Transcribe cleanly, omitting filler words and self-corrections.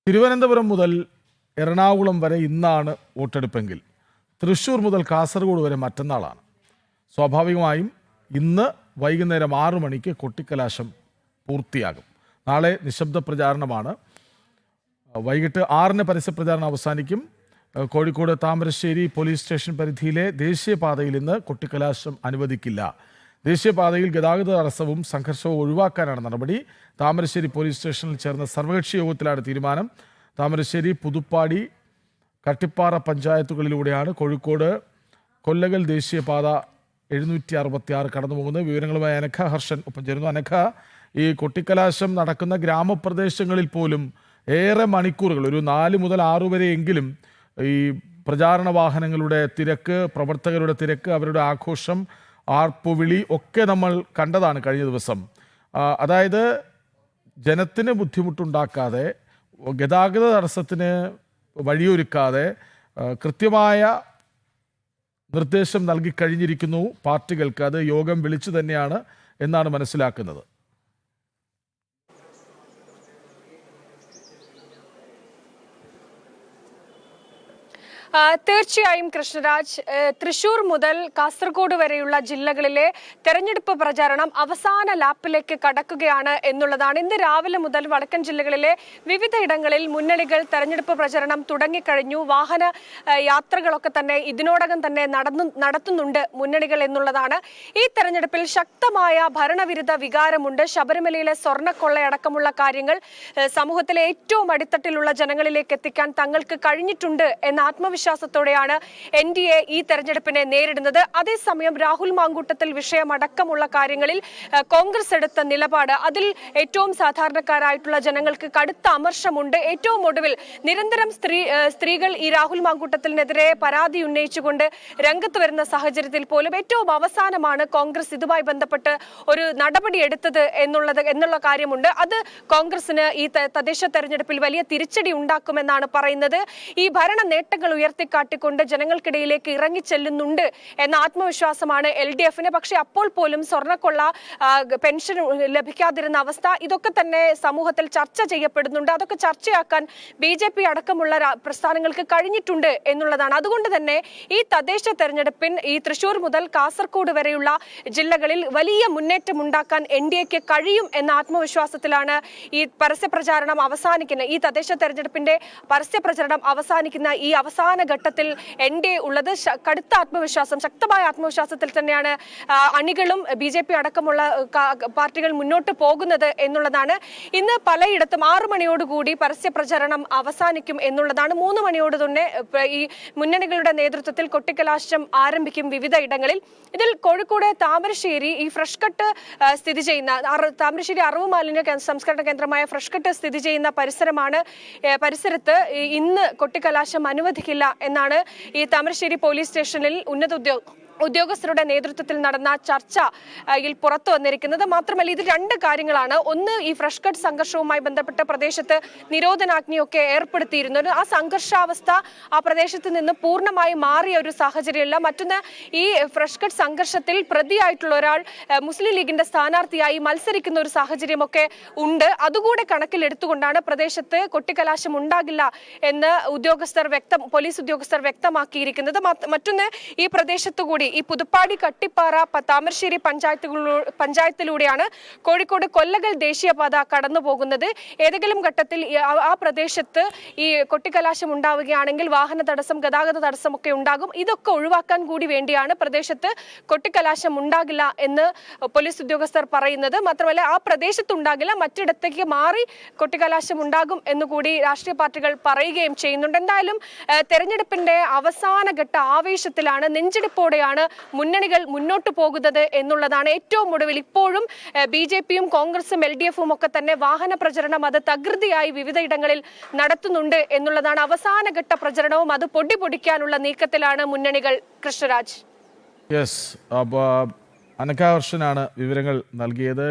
തിരുവനന്തപുരം മുതൽ എറണാകുളം വരെ ഇന്നാണ് വോട്ടെടുപ്പെങ്കിൽ തൃശ്ശൂർ മുതൽ കാസർഗോഡ് വരെ മറ്റന്നാളാണ്. സ്വാഭാവികമായും ഇന്ന് വൈകുന്നേരം 6 മണിക്ക് കൊട്ടിക്കലാശം പൂർത്തിയാകും. നാളെ നിശബ്ദ പ്രചാരണമാണ്. വൈകിട്ട് 6-ന് പരസ്യപ്രചാരണം അവസാനിക്കും. കോഴിക്കോട് താമരശ്ശേരി പോലീസ് സ്റ്റേഷൻ പരിധിയിലെ ദേശീയപാതയിൽ ഇന്ന് കൊട്ടിക്കലാശം അനുവദിക്കില്ല. ദേശീയപാതയിൽ ഗതാഗത തടസ്സവും സംഘർഷവും ഒഴിവാക്കാനാണ് നടപടി. താമരശ്ശേരി പോലീസ് സ്റ്റേഷനിൽ ചേർന്ന സർവകക്ഷി യോഗത്തിലാണ് തീരുമാനം. താമരശ്ശേരി, പുതുപ്പാടി, കട്ടിപ്പാറ പഞ്ചായത്തുകളിലൂടെയാണ് കോഴിക്കോട് കൊല്ലകൽ ദേശീയപാത 766 കടന്നുപോകുന്നത്. വിവരങ്ങളുമായി അനഘ ഹർഷൻ ഒപ്പം ചേരുന്നു. അനഘ, ഈ കൊട്ടിക്കലാശം നടക്കുന്ന ഗ്രാമപ്രദേശങ്ങളിൽ പോലും ഏറെ മണിക്കൂറുകൾ, ഒരു 4 മുതൽ 6 വരെയെങ്കിലും ഈ പ്രചാരണ വാഹനങ്ങളുടെ തിരക്ക്, പ്രവർത്തകരുടെ തിരക്ക്, അവരുടെ ആഘോഷം, ആർപ്പുവിളി ഒക്കെ നമ്മൾ കണ്ടതാണ് കഴിഞ്ഞ ദിവസം. അതായത് ജനത്തിന് ബുദ്ധിമുട്ടുണ്ടാക്കാതെ, ഗതാഗത തടസ്സത്തിന് വഴിയൊരുക്കാതെ കൃത്യമായ നിർദ്ദേശം നൽകിക്കഴിഞ്ഞിരിക്കുന്നു പാർട്ടികൾക്ക്. അത് യോഗം വിളിച്ചു തന്നെയാണ് എന്നാണ് മനസ്സിലാക്കുന്നത്. തീർച്ചയായും കൃഷ്ണരാജ്, തൃശൂർ മുതൽ കാസർഗോഡ് വരെയുള്ള ജില്ലകളിലെ തെരഞ്ഞെടുപ്പ് പ്രചാരണം അവസാന ലാപ്പിലേക്ക് കടക്കുകയാണ് എന്നുള്ളതാണ്. ഇന്ന് രാവിലെ മുതൽ വടക്കൻ ജില്ലകളിലെ വിവിധയിടങ്ങളിൽ മുന്നണികൾ തെരഞ്ഞെടുപ്പ് പ്രചരണം തുടങ്ങിക്കഴിഞ്ഞു. വാഹന യാത്രകളൊക്കെ തന്നെ ഇതിനോടകം തന്നെ നടത്തുന്നുണ്ട് മുന്നണികൾ എന്നുള്ളതാണ്. ഈ തെരഞ്ഞെടുപ്പിൽ ശക്തമായ ഭരണവിരുദ്ധ വികാരമുണ്ട്. ശബരിമലയിലെ സ്വർണ്ണക്കൊള്ളയടക്കമുള്ള കാര്യങ്ങൾ സമൂഹത്തിലെ ഏറ്റവും അടിത്തട്ടിലുള്ള ജനങ്ങളിലേക്ക് എത്തിക്കാൻ തങ്ങൾക്ക് കഴിഞ്ഞിട്ടുണ്ട് എന്ന ആത്മവിശ്വാസത്തോടെയാണ് NDA ഈ തെരഞ്ഞെടുപ്പിനെ നേരിടുന്നത്. അതേസമയം രാഹുൽ മാങ്കൂട്ടത്തിൽ വിഷയമടക്കമുള്ള കാര്യങ്ങളിൽ കോൺഗ്രസ് എടുത്ത നിലപാട്, അതിൽ ഏറ്റവും സാധാരണക്കാരായിട്ടുള്ള ജനങ്ങൾക്ക് കടുത്ത അമർഷമുണ്ട്. ഏറ്റവും ഒടുവിൽ നിരന്തരം സ്ത്രീകൾ ഈ രാഹുൽ മാങ്കൂട്ടത്തിനെതിരെ പരാതി ഉന്നയിച്ചുകൊണ്ട് രംഗത്ത് വരുന്ന സാഹചര്യത്തിൽ പോലും ഏറ്റവും അവസാനമാണ് കോൺഗ്രസ് ഇതുമായി ബന്ധപ്പെട്ട് ഒരു നടപടി എടുത്തത് എന്നുള്ള കാര്യമുണ്ട്. അത് കോൺഗ്രസിന് ഈ തദ്ദേശ തെരഞ്ഞെടുപ്പിൽ വലിയ തിരിച്ചടി ഉണ്ടാക്കുമെന്നാണ് പറയുന്നത്. ഈ ഭരണ നേട്ടങ്ങൾ ഉയർത്തിക്കാട്ടിക്കൊണ്ട് ജനങ്ങൾക്കിടയിലേക്ക് ഇറങ്ങിച്ചെല്ലുന്നുണ്ട് എന്ന ആത്മവിശ്വാസമാണ് LDF-ന്. പക്ഷെ അപ്പോൾ പോലും സ്വർണ്ണക്കൊള്ള, പെൻഷൻ ലഭിക്കാതിരുന്ന അവസ്ഥ, ഇതൊക്കെ തന്നെ സമൂഹത്തിൽ ചർച്ച ചെയ്യപ്പെടുന്നുണ്ട്. അതൊക്കെ ചർച്ചയാക്കാൻ BJP അടക്കമുള്ള പ്രസ്ഥാനങ്ങൾക്ക് കഴിഞ്ഞിട്ടുണ്ട് എന്നുള്ളതാണ്. അതുകൊണ്ട് തന്നെ ഈ തദ്ദേശ തെരഞ്ഞെടുപ്പിൻ ഈ തൃശൂർ മുതൽ കാസർഗോഡ് വരെയുള്ള ജില്ലകളിൽ വലിയ മുന്നേറ്റം ഉണ്ടാക്കാൻ NDA-ക്ക് കഴിയും എന്ന ആത്മവിശ്വാസത്തിലാണ് ഈ പരസ്യപ്രചാരണം അവസാനിക്കുന്ന, ഈ തദ്ദേശ തെരഞ്ഞെടുപ്പിന്റെ പരസ്യപ്രചരണം അവസാനിക്കുന്ന ഈ അവസാന ഘട്ടത്തിൽ NDA ഉള്ളത്. കടുത്ത ആത്മവിശ്വാസം, ശക്തമായ ആത്മവിശ്വാസത്തിൽ തന്നെയാണ് അണികളും BJP അടക്കമുള്ള പാർട്ടികൾ മുന്നോട്ട് പോകുന്നത് എന്നുള്ളതാണ്. ഇന്ന് പലയിടത്തും 6 മണിയോടുകൂടി പരസ്യപ്രചരണം അവസാനിക്കും എന്നുള്ളതാണ്. 3 മണിയോട് തന്നെ ഈ മുന്നണികളുടെ നേതൃത്വത്തിൽ കൊട്ടിക്കലാശം ആരംഭിക്കും വിവിധ ഇടങ്ങളിൽ. ഇതിൽ കോഴിക്കോട് താമരശ്ശേരി ഈ ഫ്രഷ് കട്ട് സ്ഥിതി ചെയ്യുന്ന താമരശ്ശേരി അറിവ് മാലിന്യ സംസ്കരണ കേന്ദ്രമായ ഫ്രഷ് കട്ട് സ്ഥിതി ചെയ്യുന്ന പരിസരത്ത് ഇന്ന് കൊട്ടിക്കലാശം അനുവദിക്കില്ല എന്നാണ് ഈ താമരശ്ശേരി പോലീസ് സ്റ്റേഷനിൽ ഉദ്യോഗസ്ഥരുടെ നേതൃത്വത്തിൽ നടന്ന ചർച്ചയിൽ പുറത്തു വന്നിരിക്കുന്നത്. മാത്രമല്ല, ഇത് 2 കാര്യങ്ങളാണ്. ഒന്ന്, ഈ ഫ്രഷ് കട്ട് സംഘർഷവുമായി ബന്ധപ്പെട്ട പ്രദേശത്ത് നിരോധനാജ്ഞയൊക്കെ ഏർപ്പെടുത്തിയിരുന്നു. ആ സംഘർഷാവസ്ഥ ആ പ്രദേശത്ത് നിന്ന് പൂർണ്ണമായി മാറിയ ഒരു സാഹചര്യമല്ല. മറ്റൊന്ന്, ഈ ഫ്രഷ് കട്ട് സംഘർഷത്തിൽ പ്രതിയായിട്ടുള്ള ഒരാൾ മുസ്ലിം ലീഗിന്റെ സ്ഥാനാർത്ഥിയായി മത്സരിക്കുന്ന ഒരു സാഹചര്യമൊക്കെ ഉണ്ട്. അതുകൂടെ കണക്കിലെടുത്തുകൊണ്ടാണ് പ്രദേശത്ത് കൊട്ടിക്കലാശം ഉണ്ടാകില്ല എന്ന് പോലീസ് ഉദ്യോഗസ്ഥർ വ്യക്തമാക്കിയിരിക്കുന്നത്. മറ്റൊന്ന്, ഈ പ്രദേശത്തു കൂടി ഈ പുതുപ്പാടി, കട്ടിപ്പാറ, താമരശ്ശേരി പഞ്ചായത്തിലൂടെയാണ് കോഴിക്കോട് കൊല്ലകൽ ദേശീയപാത കടന്നു പോകുന്നത്. ഏതെങ്കിലും ഘട്ടത്തിൽ ആ പ്രദേശത്ത് ഈ കൊട്ടിക്കലാശം ഉണ്ടാവുകയാണെങ്കിൽ വാഹന തടസ്സം, ഗതാഗത തടസ്സം ഒക്കെ ഉണ്ടാകും. ഇതൊക്കെ ഒഴിവാക്കാൻ കൂടി വേണ്ടിയാണ് പ്രദേശത്ത് കൊട്ടിക്കലാശം ഉണ്ടാകില്ല എന്ന് പോലീസ് ഉദ്യോഗസ്ഥർ പറയുന്നത്. മാത്രമല്ല, ആ പ്രദേശത്ത് ഉണ്ടാകില്ല, മറ്റിടത്തേക്ക് മാറി കൊട്ടിക്കലാശം ഉണ്ടാകും എന്നുകൂടി രാഷ്ട്രീയ പാർട്ടികൾ പറയുകയും ചെയ്യുന്നുണ്ട്. എന്തായാലും തെരഞ്ഞെടുപ്പിന്റെ അവസാന ഘട്ട ആവേശത്തിലാണ്, നെഞ്ചെടുപ്പോടെയാണ് മുന്നണികൾ മുന്നോട്ട് പോകുന്നത് എന്നുള്ളതാണ്. ഏറ്റവും ഒടുവിൽ ഇപ്പോഴും BJP-യും കോൺഗ്രസും LDF-ഉം ഒക്കെ തന്നെ വാഹന പ്രചരണം അത് തകൃതിയായി വിവിധയിടങ്ങളിൽ നടത്തുന്നുണ്ട് എന്നുള്ളതാണ്. അവസാനഘട്ട പ്രചരണവും അത് പൊടിപൊടിക്കാനുള്ള നീക്കത്തിലാണ് മുന്നണികൾ. കൃഷ്ണരാജ്, അനഘ ഹർഷനാണ് വിവരങ്ങൾ നൽകിയത്.